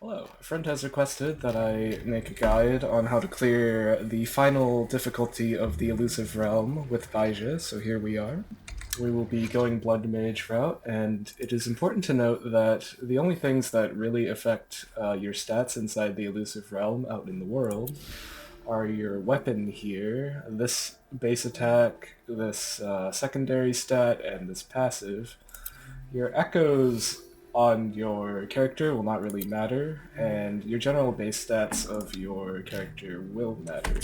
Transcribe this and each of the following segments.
Hello. A friend has requested that I make a guide on how to clear the final difficulty of the Illusive Realm with Baizhi, so here we are. We will be going Blood Mage route, and it is important to note that the only things that really affect your stats inside the Illusive Realm out in the world are your weapon here, this base attack, this secondary stat, and this passive. Your echoes on your character will not really matter, and your general base stats of your character will matter.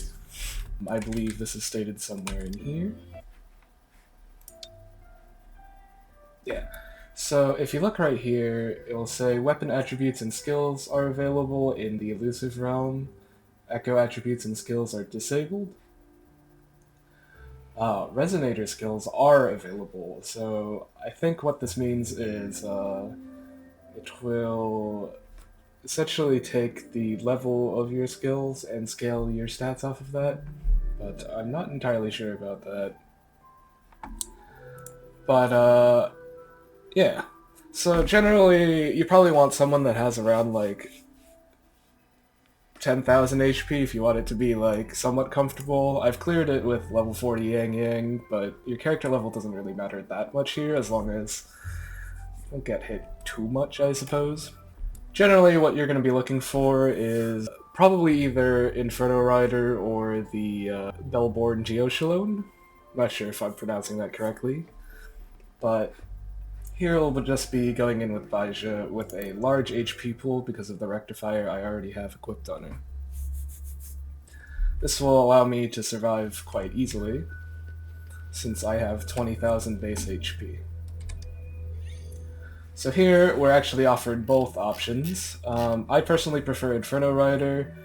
I believe this is stated somewhere in here. Yeah. So if you look right here, it will say weapon attributes and skills are available in the Illusive Realm. Echo attributes and skills are disabled. Resonator skills are available, so I think what this means is it will essentially take the level of your skills and scale your stats off of that, but I'm not entirely sure about that. But, yeah. So generally, you probably want someone that has around, like, 10,000 HP if you want it to be, like, somewhat comfortable. I've cleared it with level 40 Yang Yang, but your character level doesn't really matter that much here, as long as you don't get hit too much, I suppose. Generally, what you're going to be looking for is probably either Inferno Rider or the Bellborn Geoshalone. Not sure if I'm pronouncing that correctly, but here we'll just be going in with Baizhi with a large HP pool because of the rectifier I already have equipped on her. This will allow me to survive quite easily, since I have 20,000 base HP. So here, we're actually offered both options. I personally prefer Inferno Rider.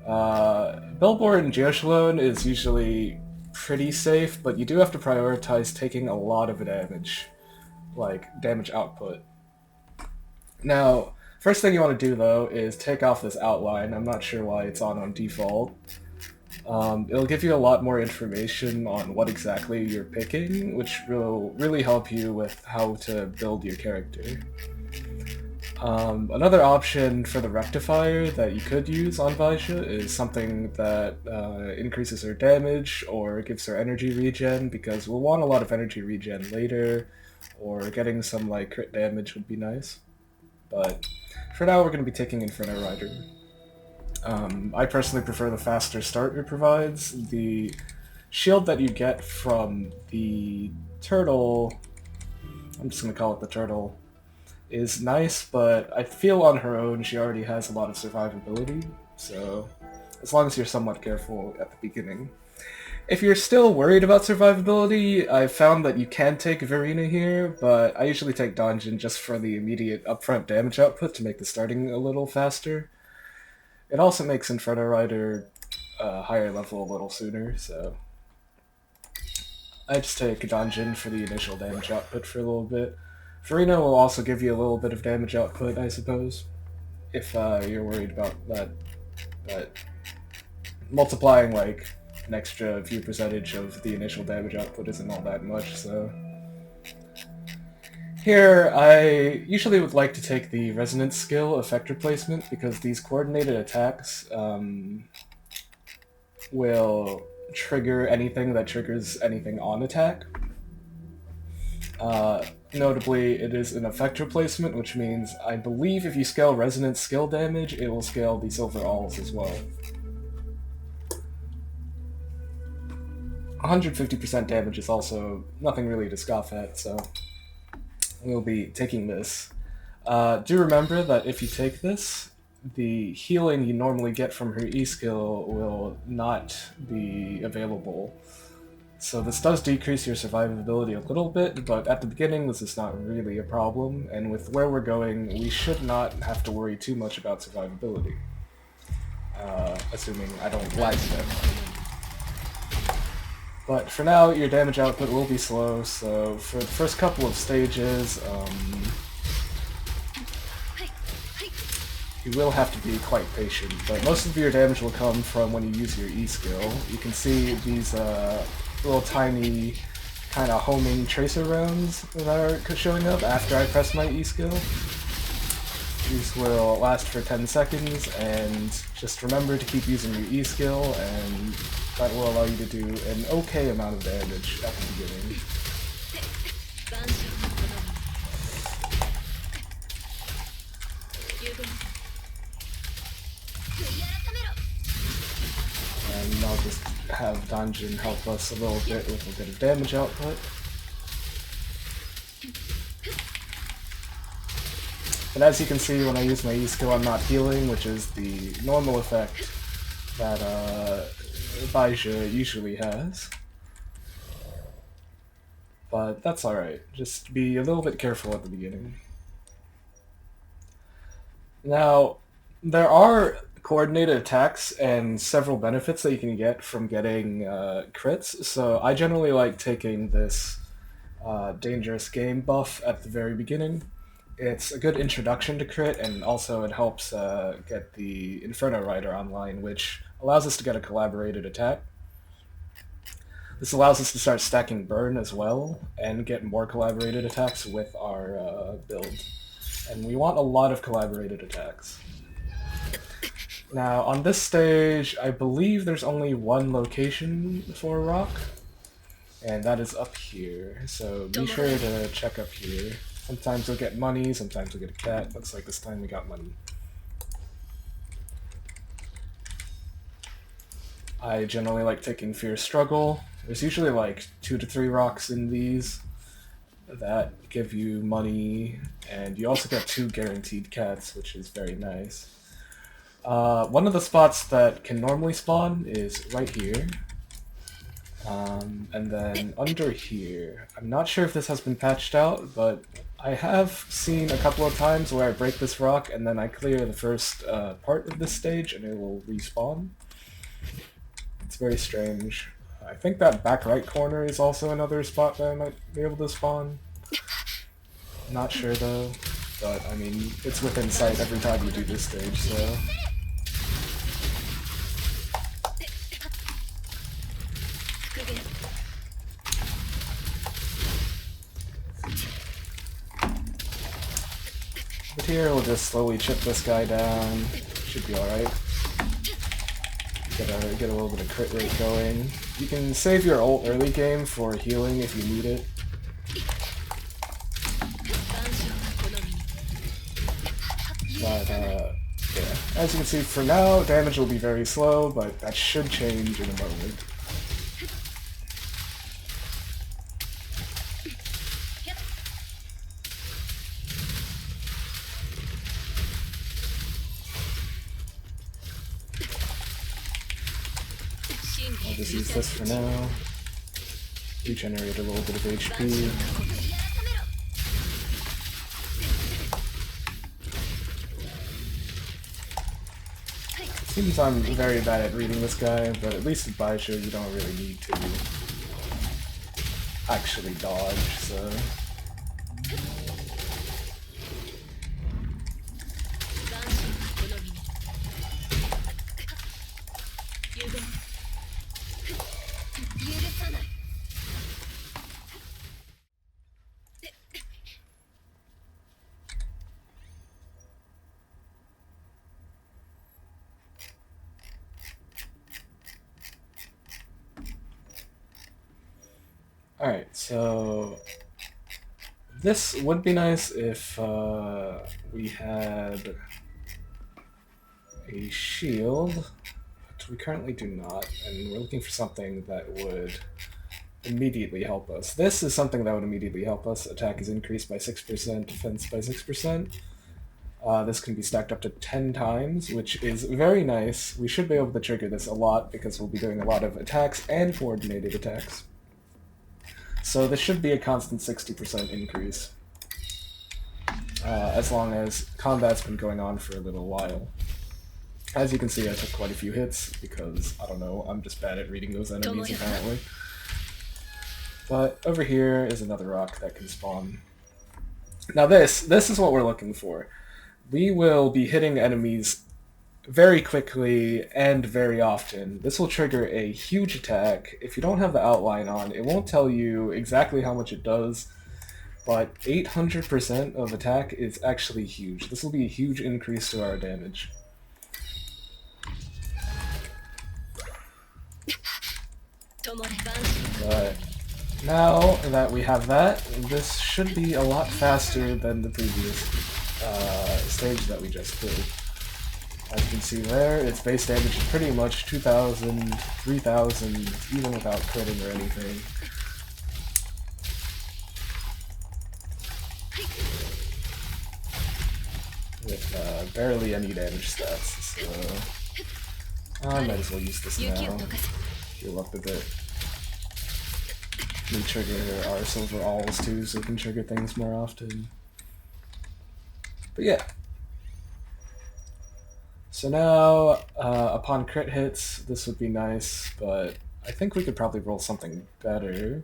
Bellborn Geoshalone is usually pretty safe, but you do have to prioritize taking a lot of damage, like damage output. Now, first thing you want to do though is take off this outline. I'm not sure why it's on default. It'll give you a lot more information on what exactly you're picking, which will really help you with how to build your character. Another option for the rectifier that you could use on Baizhi is something that increases her damage or gives her energy regen, because we'll want a lot of energy regen later, or getting some like crit damage would be nice. But for now we're going to be taking Inferno Rider. I personally prefer the faster start it provides. The shield that you get from the turtle, I'm just going to call it the turtle, is nice, but I feel on her own she already has a lot of survivability, so as long as you're somewhat careful at the beginning. If you're still worried about survivability, I've found that you can take Verena here, but I usually take Donjin just for the immediate upfront damage output to make the starting a little faster. It also makes Inferno Rider higher level a little sooner, so I just take Donjin for the initial damage output for a little bit. Verena will also give you a little bit of damage output, I suppose, if you're worried about that. But multiplying like an extra few percentage of the initial damage output isn't all that much, so... Here, I usually would like to take the Resonance skill, Effector Placement, because these coordinated attacks will trigger anything that triggers anything on attack. Notably, it is an Effector Placement, which means I believe if you scale Resonance skill damage, it will scale the Silver Alls as well. 150% damage is also nothing really to scoff at, so we'll be taking this. Do remember that if you take this, the healing you normally get from her E-skill will not be available. So this does decrease your survivability a little bit, but at the beginning this is not really a problem, and with where we're going, we should not have to worry too much about survivability. Assuming I don't lag step. But for now, your damage output will be slow, so for the first couple of stages, you will have to be quite patient, but most of your damage will come from when you use your E-skill. You can see these little tiny kind of homing tracer rounds that are showing up after I press my E-skill. These will last for 10 seconds, and just remember to keep using your E skill, and that will allow you to do an okay amount of damage at the beginning. And I'll just have Danjin help us a little bit with a bit of damage output. And as you can see, when I use my E skill, I'm not healing, which is the normal effect that Baizhi usually has. But that's alright, just be a little bit careful at the beginning. Now, there are coordinated attacks and several benefits that you can get from getting crits, so I generally like taking this dangerous game buff at the very beginning. It's a good introduction to crit, and also it helps get the Inferno Rider online, which allows us to get a collaborated attack. This allows us to start stacking burn as well, and get more collaborated attacks with our build. And we want a lot of collaborated attacks. Now, on this stage, I believe there's only one location for a rock, and that is up here, so be sure to check up here. Sometimes we'll get money, sometimes we'll get a cat. Looks like this time we got money. I generally like taking Fierce Struggle. There's usually like 2 to 3 rocks in these that give you money, and you also get 2 guaranteed cats, which is very nice. One of the spots that can normally spawn is right here. And then under here, I'm not sure if this has been patched out, but I have seen a couple of times where I break this rock and then I clear the first part of this stage and it will respawn. It's very strange. I think that back right corner is also another spot that I might be able to spawn. Not sure though, but I mean, it's within sight every time you do this stage, so... But here we'll just slowly chip this guy down. Should be alright. Get a little bit of crit rate going. You can save your ult early game for healing if you need it. But yeah, as you can see for now, damage will be very slow, but that should change in a moment. I'll just use this for now. Regenerate a little bit of HP. Seems I'm very bad at reading this guy, but at least with Baizhi you don't really need to actually dodge, so... Alright, so this would be nice if we had a shield, but we currently do not, and we're looking for something that would immediately help us. This is something that would immediately help us. Attack is increased by 6%, defense by 6%. This can be stacked up to 10 times, which is very nice. We should be able to trigger this a lot because we'll be doing a lot of attacks and coordinated attacks. So this should be a constant 60% increase, as long as combat's been going on for a little while. As you can see, I took quite a few hits because, I don't know, I'm just bad at reading those enemies apparently. But over here is another rock that can spawn. Now this is what we're looking for. We will be hitting enemies very quickly and very often. This will trigger a huge attack. If you don't have the outline on, it won't tell you exactly how much it does, but 800% of attack is actually huge. This will be a huge increase to our damage. But now that we have that, this should be a lot faster than the previous stage that we just did. As you can see there, its base damage is pretty much 2,000, 3,000, even without critting or anything. With barely any damage stats, so I might as well use this now. Heal up a bit. We trigger our silver alls too, so we can trigger things more often. But yeah. So now, upon crit hits, this would be nice, but I think we could probably roll something better.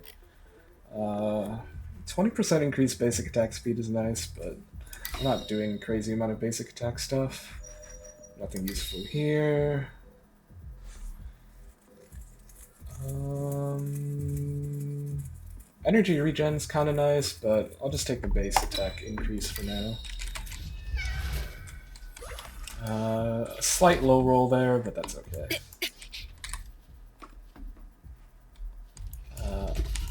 20% increased basic attack speed is nice, but I'm not doing a crazy amount of basic attack stuff. Nothing useful here. Energy regen's kind of nice, but I'll just take the base attack increase for now. A slight low roll there, but that's okay.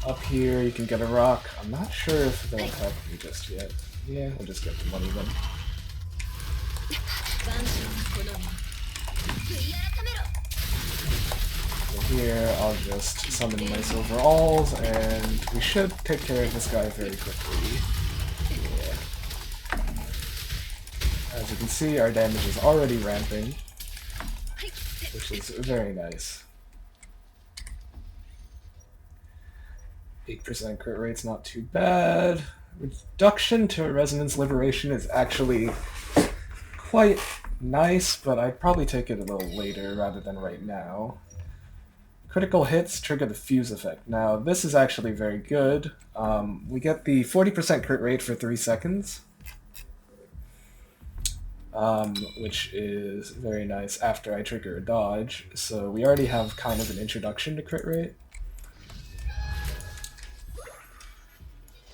Up here you can get a rock. I'm not sure if they'll attack me just yet. Yeah, we'll just get the money then. So here I'll just summon my silver alls, and we should take care of this guy very quickly. Yeah. As you can see, our damage is already ramping, which is very nice. 8% crit rate's not too bad. Reduction to Resonance Liberation is actually quite nice, but I'd probably take it a little later rather than right now. Critical hits trigger the fuse effect. Now, this is actually very good. We get the 40% crit rate for 3 seconds, which is very nice after I trigger a dodge. So we already have kind of an introduction to crit rate.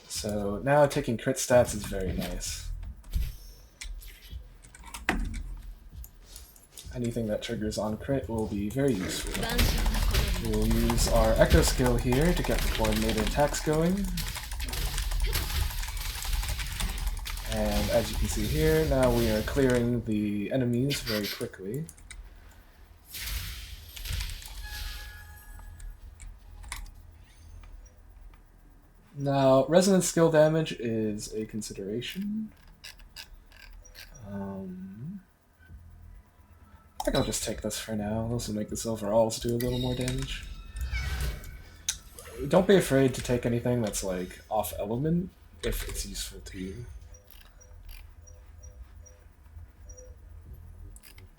So now taking crit stats is very nice. Anything that triggers on crit will be very useful. We'll use our Echo skill here to get the coordinated attacks going. And as you can see here, now we are clearing the enemies very quickly. Now, resonance skill damage is a consideration. I think I'll just take this for now. This will make the silver alls do a little more damage. Don't be afraid to take anything that's like off element if it's useful to you.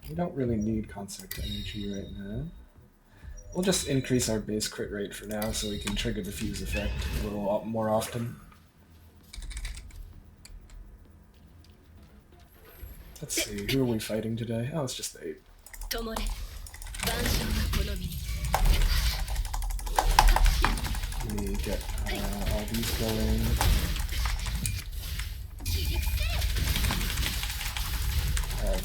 We don't really need concept energy right now. We'll just increase our base crit rate for now so we can trigger the fuse effect a little more often. Let's see, who are we fighting today? Oh, it's just the 8. We get all these going.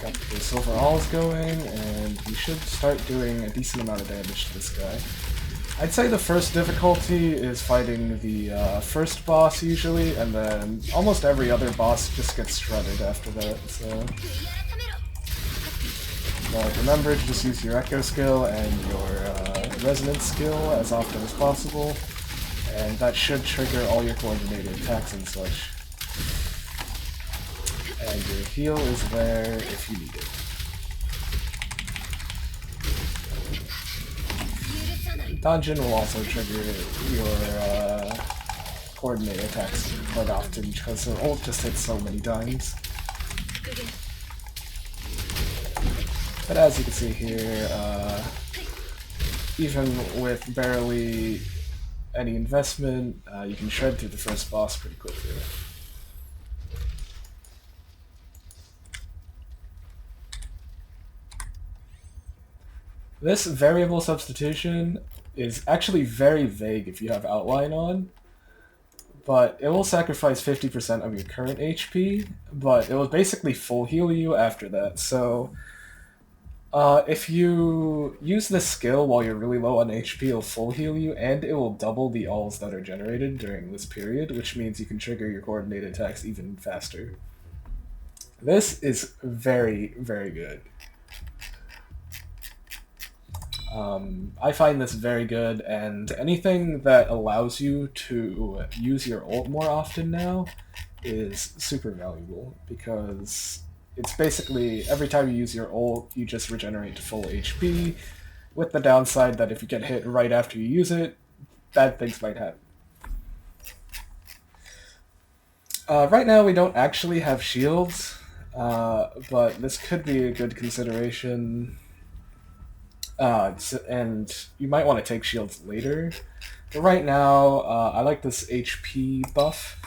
Got the silver alls going, and we should start doing a decent amount of damage to this guy. I'd say the first difficulty is fighting the first boss usually, and then almost every other boss just gets shredded after that, so... But remember to just use your Echo skill and your Resonance skill as often as possible, and that should trigger all your coordinated attacks and such. And your heal is there if you need it. Dungeon will also trigger your coordinated attacks quite often because her ult just hits so many times. But as you can see here, even with barely any investment, you can shred through the first boss pretty quickly. This variable substitution is actually very vague if you have outline on, but it will sacrifice 50% of your current HP, but it will basically full heal you after that. So if you use this skill while you're really low on HP, it'll full heal you, and it will double the alls that are generated during this period, which means you can trigger your coordinated attacks even faster. This is very, very good. I find this very good, and anything that allows you to use your ult more often now is super valuable, because it's basically every time you use your ult, you just regenerate to full HP, with the downside that if you get hit right after you use it, bad things might happen. Right now we don't actually have shields, but this could be a good consideration. And you might want to take shields later. But right now, I like this HP buff,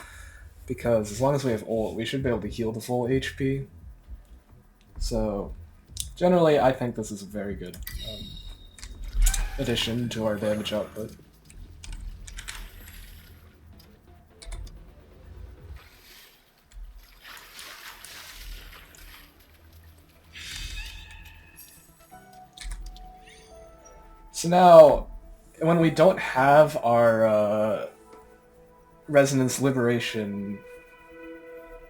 because as long as we have ult, we should be able to heal the full HP. So, generally, I think this is a very good addition to our damage output. So now, when we don't have our Resonance Liberation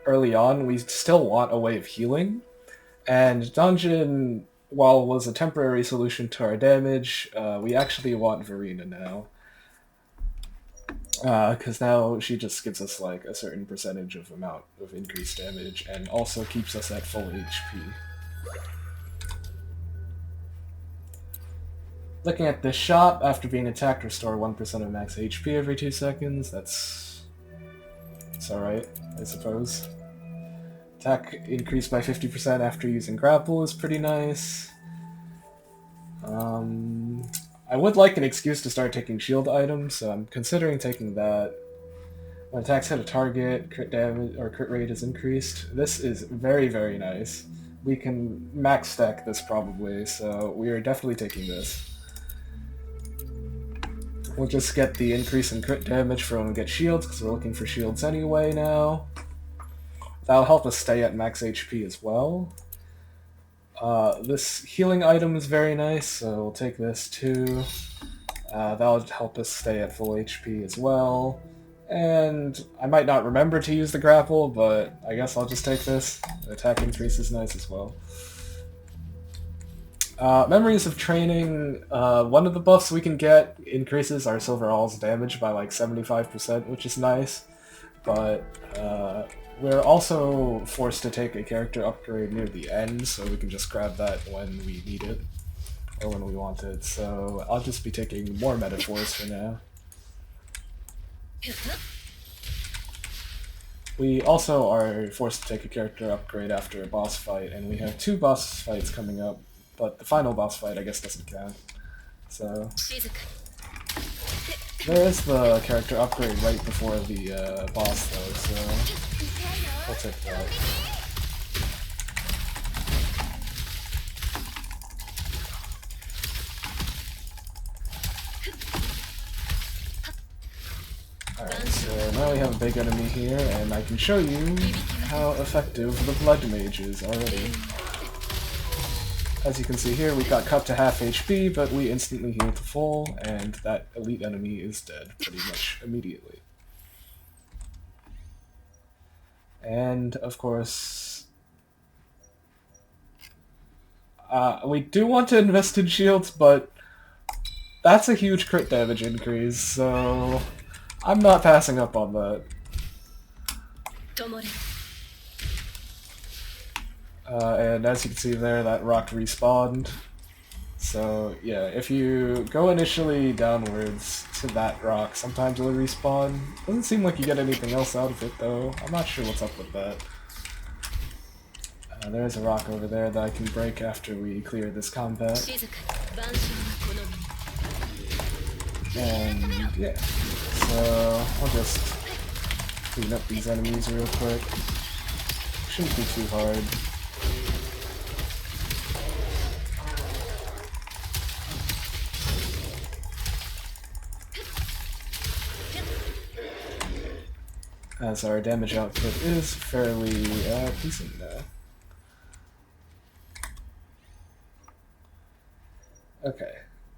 early on, we still want a way of healing. And Dungeon, while was a temporary solution to our damage, we actually want Verena now. Because now she just gives us like a certain percentage of amount of increased damage, and also keeps us at full HP. Looking at this shot, after being attacked, restore 1% of max HP every 2 seconds. It's alright, I suppose. Attack increased by 50% after using grapple is pretty nice. I would like an excuse to start taking shield items, so I'm considering taking that. When attacks hit a target, crit damage or crit rate is increased. This is very, very nice. We can max stack this probably, so we are definitely taking this. We'll just get the increase in crit damage for when we get shields, because we're looking for shields anyway now. That'll help us stay at max HP as well. This healing item is very nice, so we'll take this too. That'll help us stay at full HP as well. And I might not remember to use the grapple, but I guess I'll just take this. The attack increase is nice as well. Memories of Training, one of the buffs we can get increases our Silver All's damage by like 75%, which is nice. But we're also forced to take a character upgrade near the end, so we can just grab that when we need it, or when we want it. So I'll just be taking more metaphors for now. We also are forced to take a character upgrade after a boss fight, and we have 2 boss fights coming up, but the final boss fight I guess doesn't count. So there is the character upgrade right before the boss though, so we'll take that. Alright, so now we have a big enemy here, and I can show you how effective the Blood Mage is already. As you can see here, we got cut to half HP, but we instantly healed to full, and that elite enemy is dead pretty much immediately. And, of course, we do want to invest in shields, but that's a huge crit damage increase, so I'm not passing up on that. And as you can see there, that rock respawned. So yeah, if you go initially downwards to that rock, sometimes it'll respawn. Doesn't seem like you get anything else out of it though. I'm not sure what's up with that. There's a rock over there that I can break after we clear this combat. And yeah, so I'll just clean up these enemies real quick. Shouldn't be too hard. as our damage output is fairly decent now. Okay.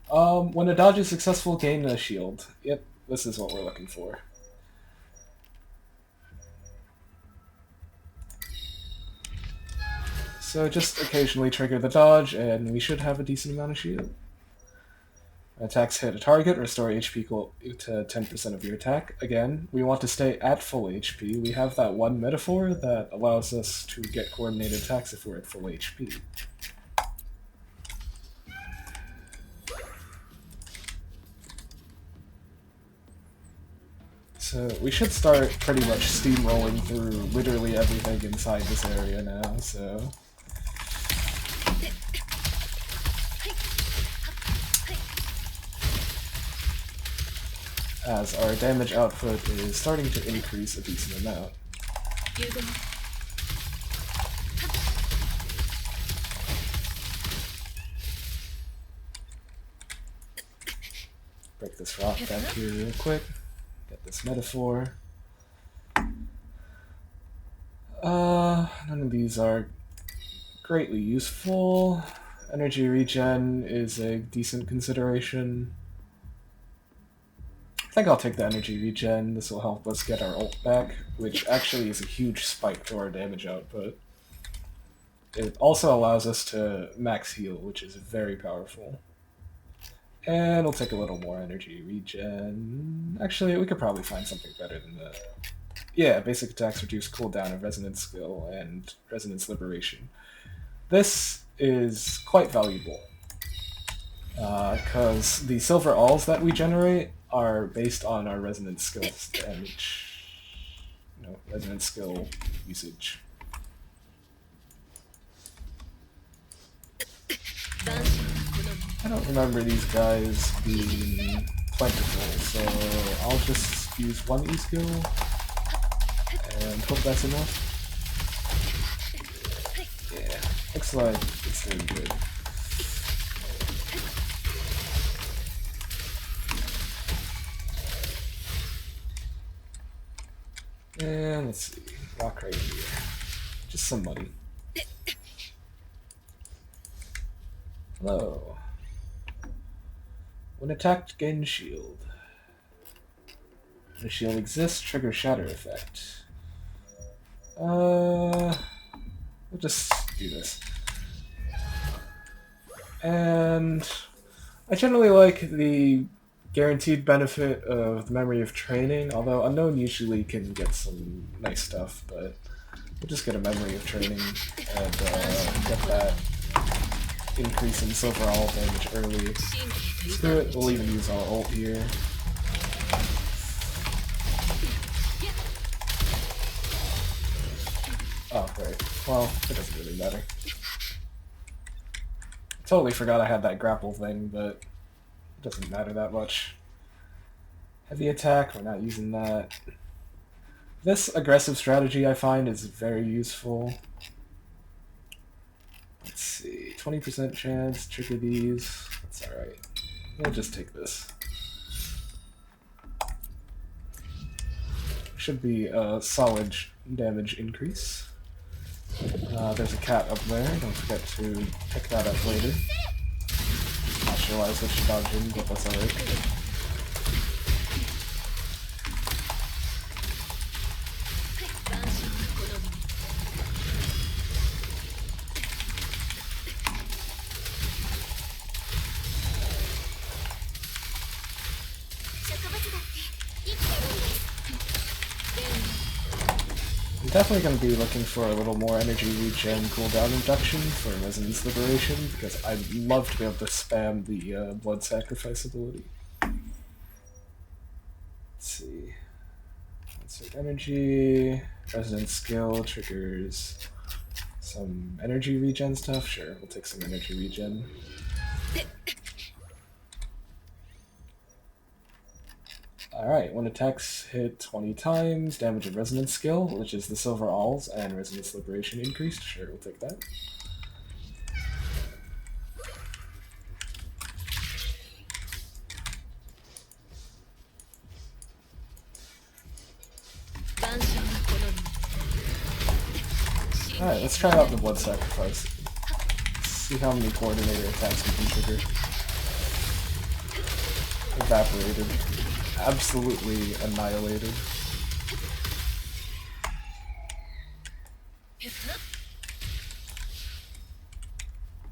When a dodge is successful, gain a shield. Yep, this is what we're looking for. So just occasionally trigger the dodge, and we should have a decent amount of shield. Attacks hit a target, restore HP equal to 10% of your attack. Again, we want to stay at full HP. We have that one metaphor that allows us to get coordinated attacks if we're at full HP. So we should start pretty much steamrolling through literally everything inside this area now, so... as our damage output is starting to increase a decent amount. Break this rock back here real quick. Get this metaphor. None of these are greatly useful. Energy regen is a decent consideration. I think I'll take the energy regen. This will help us get our ult back, which actually is a huge spike to our damage output. It also allows us to max heal, which is very powerful. And we'll take a little more energy regen. Actually, we could probably find something better than that. Yeah, basic attacks reduce cooldown of Resonance Skill and Resonance Liberation. This is quite valuable, because the silver alls that we generate are based on our Resonance Skills damage. No, Resonance Skill usage. I don't remember these guys being plentiful, so I'll just use one E-skill and hope that's enough. Yeah, looks like it's doing good. And let's see, rock right here. Just some money. Hello. When attacked, gain shield. When a shield exists, trigger shatter effect. We'll just do this. And I generally like the guaranteed benefit of the memory of training, although Unknown usually can get some nice stuff, but we'll just get a memory of training and get that increase in silver all damage early. Screw it, we'll even use our ult here. Oh, right. Well, it doesn't really matter. I totally forgot I had that grapple thing, but it doesn't matter that much. Heavy attack, we're not using that. This aggressive strategy I find is very useful. Let's see, 20% chance, trigger these. That's alright. We'll just take this. Should be a solid damage increase. There's a cat up there, don't forget to pick that up later. Not sure why I switched to dodging, but that's alright. Definitely going to be looking for a little more energy regen cooldown reduction for Resonance Liberation, because I'd love to be able to spam the Blood Sacrifice ability. Let's see. Insert energy, Resonance Skill triggers some energy regen stuff. Sure, we'll take some energy regen. Alright, when attacks hit 20 times, damage of Resonance Skill, which is the silver alls, and Resonance Liberation increased. Sure, we'll take that. Alright, let's try out the Blood Sacrifice. See how many coordinator attacks we can trigger. Evaporated. Absolutely annihilated.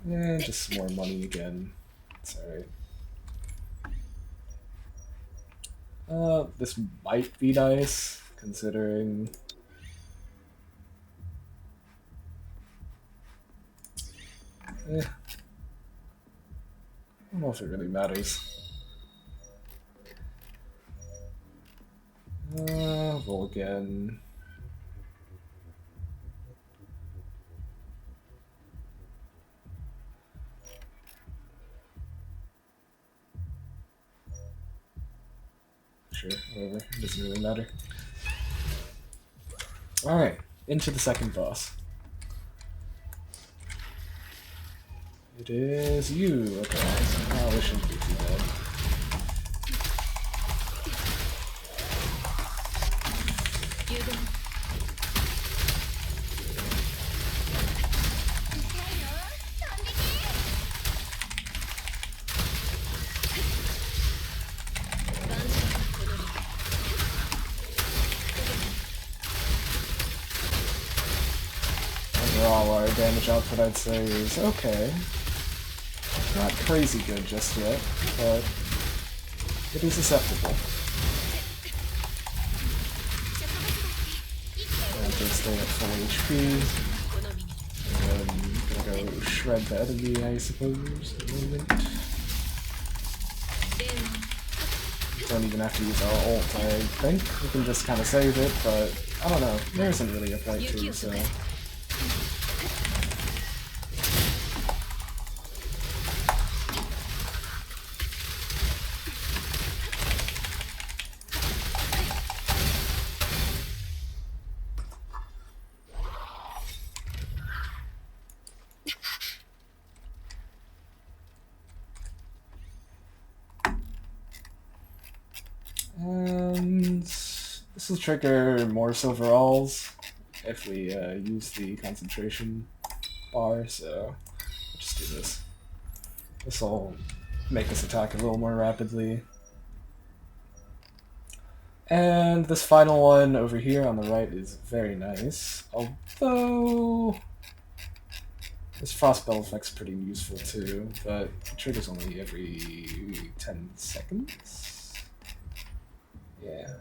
And just some more money again. It's alright. This might be nice, considering... I don't know if it really matters. Roll again. Sure, whatever. It doesn't really matter. Alright, into the second boss. It is you. Okay. Oh, it shouldn't be too bad. Overall, our damage output, I'd say, is okay. Not crazy good just yet, but it is acceptable. And just stay at full HP. And then gonna go shred the enemy, I suppose, in a moment. Don't even have to use our ult, I think. We can just kind of save it, but I don't know. There isn't really a point to it, so... And this will trigger more silveralls if we use the concentration bar, so I'll just do this. This will make us attack a little more rapidly. And this final one over here on the right is very nice, although this frostbell effect's pretty useful too, but it triggers only every 10 seconds. Yeah,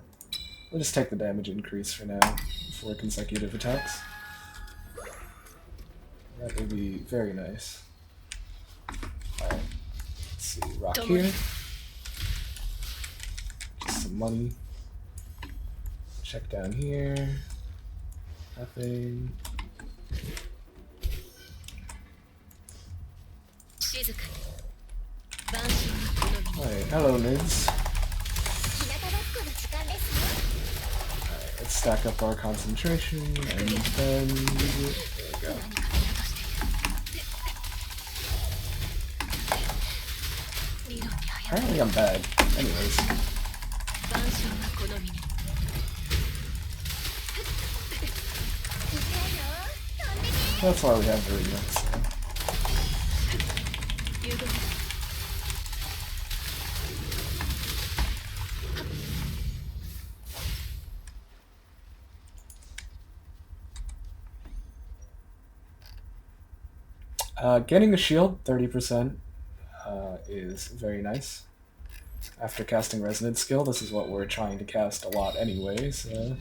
we'll just take the damage increase for now, for consecutive attacks. That would be very nice. Alright, let's see, rock here. Just some money. Check down here. Nothing. Alright, hello nerds. Let's stack up our concentration and then use it. There we go. Apparently I'm bad. Anyways. That's why we have the remix. Getting a shield, 30%, is very nice. After casting Resonant Skill, this is what we're trying to cast a lot anyway, so...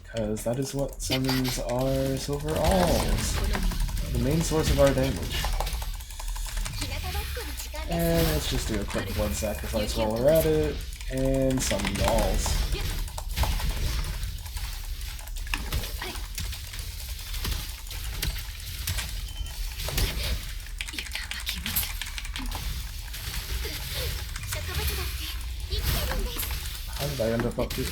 Because that is what summons our silver alls, the main source of our damage. And let's just do a quick blood sacrifice while we're at it. And summon the alls. How did I end up here?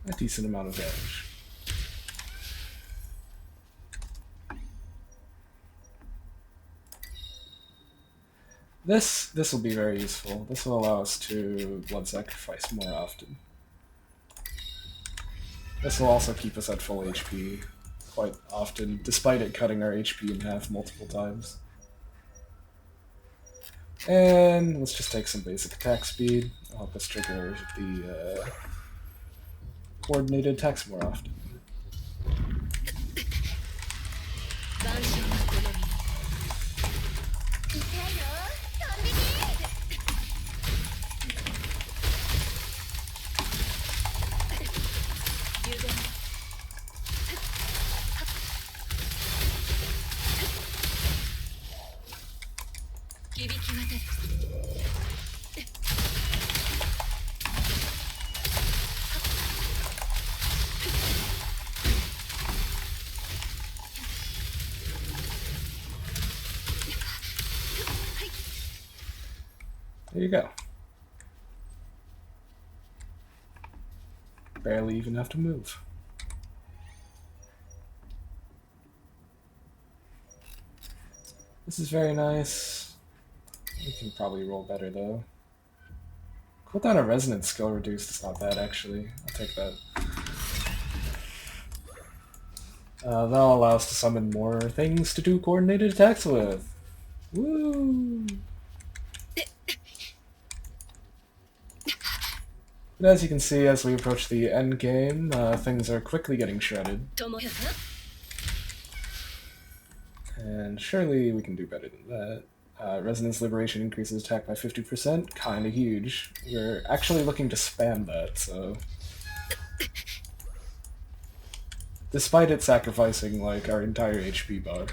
a decent amount of damage. This will be very useful. This will allow us to blood sacrifice more often. This will also keep us at full HP quite often, despite it cutting our HP in half multiple times. And let's just take some basic attack speed. I'll help us trigger the coordinated attacks more often. There you go. Barely even have to move. This is very nice. We can probably roll better though. Cooldown of resonance skill reduced is not bad actually. I'll take that. That'll allow us to summon more things to do coordinated attacks with. Woo! But as you can see, as we approach the end game, things are quickly getting shredded. And surely we can do better than that. Resonance Liberation increases attack by 50%, kinda huge. We're actually looking to spam that, so... Despite it sacrificing, like, our entire HP bar.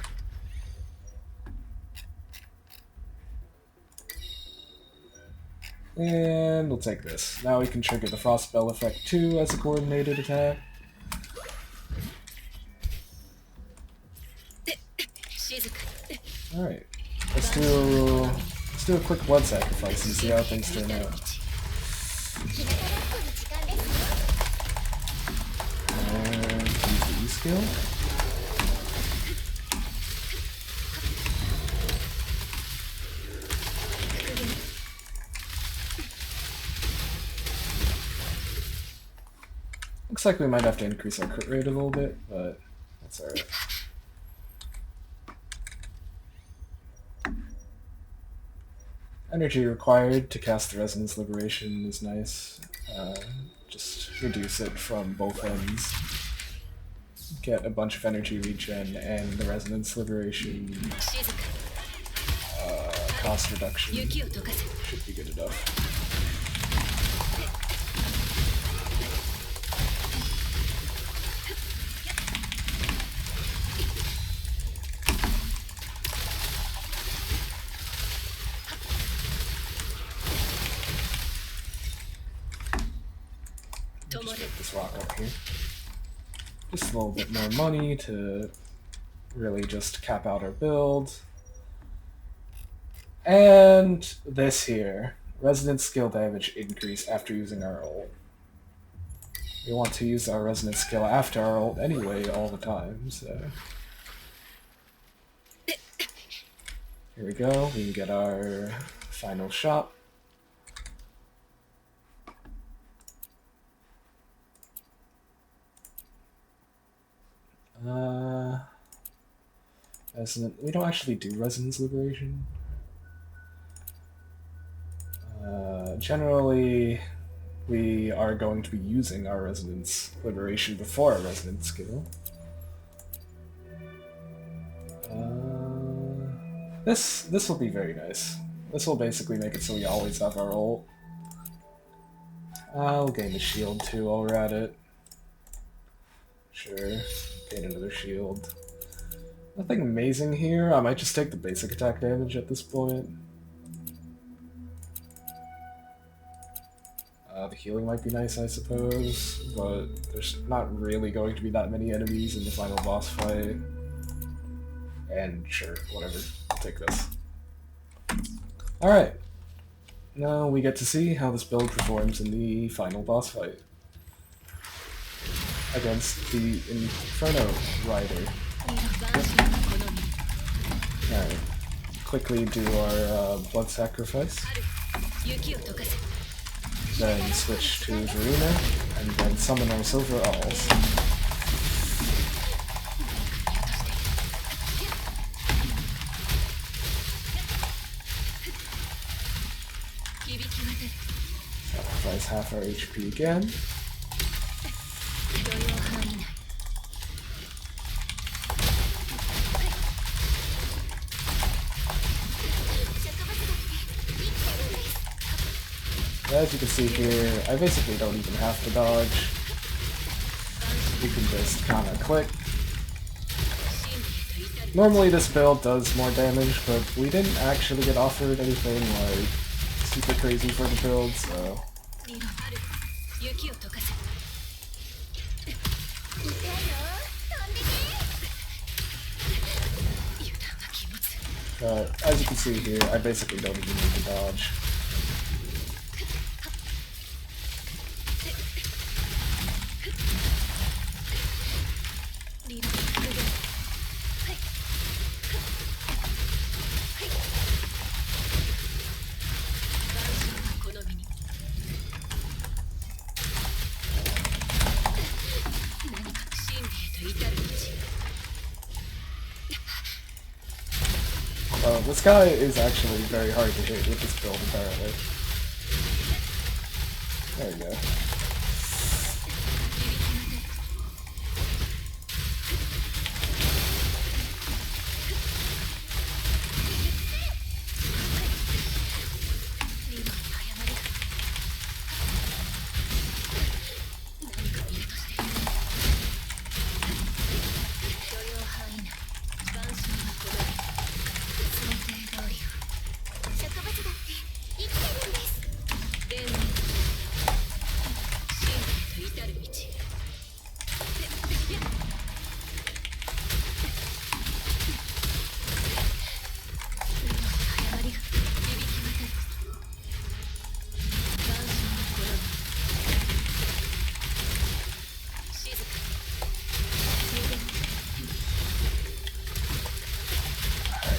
And we'll take this. Now we can trigger the Frost Spell effect too as a coordinated attack. Alright. Let's do a quick blood sacrifice and see how things turn out. And use the E skill. Looks like we might have to increase our crit rate a little bit, but that's alright. Energy required to cast the Resonance Liberation is nice. Just reduce it from both ends. Get a bunch of energy regen and the Resonance Liberation cost reduction should be good enough. Just pick this rock up here. Just a little bit more money to really just cap out our build. And this here, resonance skill damage increase after using our ult. We want to use our resonance skill after our ult anyway all the time, so... Here we go, we can get our final shot. We don't actually do Resonance Liberation. Generally, we are going to be using our Resonance Liberation before our Resonance skill. This will be very nice. This will basically make it so we always have our ult. I'll gain the shield too while we're at it. Sure, gain another shield. Nothing amazing here. I might just take the basic attack damage at this point. The healing might be nice, I suppose, but there's not really going to be that many enemies in the final boss fight. And sure, whatever. I'll take this. Alright. Now we get to see how this build performs in the final boss fight. against the Inferno Rider. Alright, quickly do our blood sacrifice. Then switch to Verena, and then summon our Silver Owls. Sacrifice half our HP again. As you can see here, I basically don't even have to dodge. You can just kind of click. Normally this build does more damage, but we didn't actually get offered anything like super crazy for the build, so... as you can see here, I basically don't even need to dodge. This guy is actually very hard to hit with this build, apparently. There we go.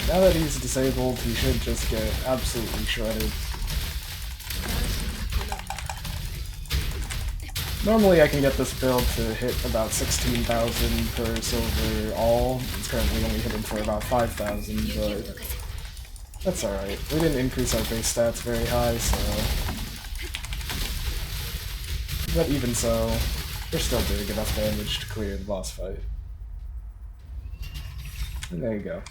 Now that he's disabled, he should just get absolutely shredded. Normally I can get this build to hit about 16,000 per silver all. It's currently only hitting for about 5,000, but that's alright. We didn't increase our base stats very high, so... But even so, we're still doing enough damage to clear the boss fight. And there you go.